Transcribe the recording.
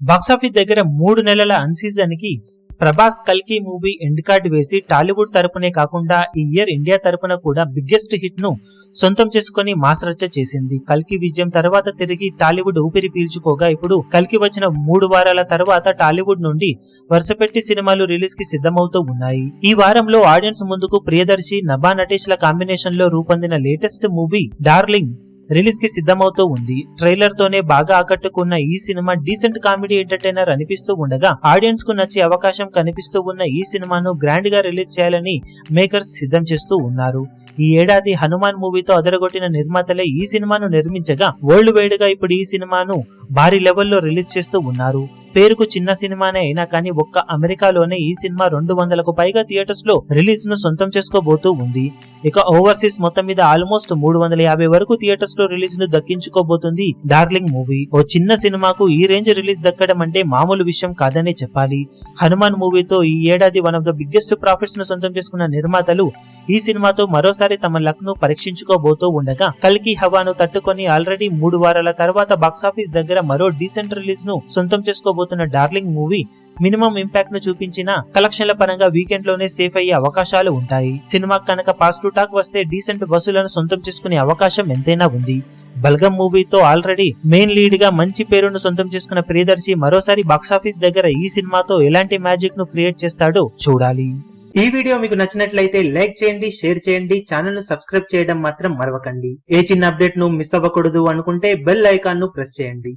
Box office దగ్గర 3 నెలల అన్సీజన్ కి ప్రభాస్ కల్కి మూవీ ఎండ్ కార్డ్ వేసి టాలీవుడ్ తరపునే కాకుండా ఈ ఇయర్ ఇండియా తరపున కూడా బిగ్గెస్ట్ హిట్ ను సొంతం చేసుకుని మాస్ రచ్చ చేసింది. కల్కి విజయం తర్వాత తిరిగి టాలీవుడ్ ఊపిరి పీల్చుకోగా ఇప్పుడు కల్కి వచ్చిన 3 వారాల తర్వాత టాలీవుడ్ నుండి వరుసపెట్టి సినిమాలు రిలీజ్ కి సిద్ధమవుతూ ఉన్నాయి. ఈ వారంలో ఆడియన్స్ ముందుకు ప్రియదర్శి, నభా నటేష్ల కాంబినేషన్ లో రూపొందిన లేటెస్ట్ మూవీ డార్లింగ్ రిలీజ్ కి సిద్ధమవుతూ ఉంది. ట్రైలర్ తోనే బాగా ఆకట్టుకున్న ఈ సినిమా డీసెంట్ కామెడీ ఎంటర్టైనర్ అనిపిస్తూ ఉండగా ఆడియన్స్ కు నచ్చే అవకాశం కనిపిస్తూ ఉన్న ఈ సినిమాను గ్రాండ్ గా రిలీజ్ చేయాలని మేకర్స్ సిద్ధం చేస్తూ ఉన్నారు. ఈ ఏడాది హనుమాన్ మూవీతో అదరగొట్టిన నిర్మాతలే ఈ సినిమాను నిర్మించగా వరల్డ్ వైడ్ గా ఇప్పుడు ఈ సినిమాను భారీ లెవెల్లో రిలీజ్ చేస్తూ ఉన్నారు. పేరుకు చిన్న సినిమానే అయినా కానీ ఒక్క అమెరికాలోనే ఈ సినిమా 200కు పైగా థియేటర్స్ లో రిలీజ్ ను సొంతం చేసుకోబోతూ ఉంది. ఇక ఓవర్సీస్ మొత్తం మీద ఆల్మోస్ట్ 350 వరకు థియేటర్స్ లో రిలీజ్ ను దక్కించుకోబోతుంది డార్లింగ్ మూవీ. ఓ చిన్న సినిమాకు ఈ రేంజ్ రిలీజ్ దక్కడం అంటే మామూలు విషయం కాదనే చెప్పాలి. హనుమాన్ మూవీతో ఈ ఏడాది one of the biggest profits ను సొంతం చేసుకున్న నిర్మాతలు ఈ సినిమాతో మరోసారి తమ లక్ ను పరీక్షించుకోబోతూ ఉండగా కల్కి హవాను తట్టుకొని ఆల్రెడీ 3 వారాల తర్వాత బాక్సాఫీస్ దగ్గర మరో డీసెంట్ రిలీజ్ ను సొంతం చేసుకోబోతున్న డార్లింగ్ మూవీ మినిమం ఇంపాక్ట్ ను చూపించిన కలెక్షన్ల పరంగా వీకెండ్ లోనే సేఫ్ అయ్యే అవకాశాలు ఉంటాయి. సినిమా కనుక పాజిటివ్ టాక్ వస్తే డీసెంట్ వసూలను సొంతం చేసుకునే అవకాశం ఎంతైనా ఉంది. బల్గం మూవీతో ఆల్రెడీ మెయిన్ లీడ్ గా మంచి పేరును సొంతం చేసుకున్న ప్రియదర్శి మరోసారి బాక్సాఫీస్ దగ్గర ఈ సినిమాతో ఎలాంటి మ్యాజిక్ ను క్రియేట్ చేస్తాడో చూడాలి. ఈ వీడియో మీకు నచ్చినట్లయితే లైక్ చేయండి, షేర్ చేయండి, ఛానల్ ను సబ్స్క్రైబ్ చేయడం మాత్రం మరవకండి. ఏ చిన్న అప్డేట్ ను మిస్ అవ్వకూడదు అనుకుంటే బెల్ ఐకాన్ ను ప్రెస్ చేయండి.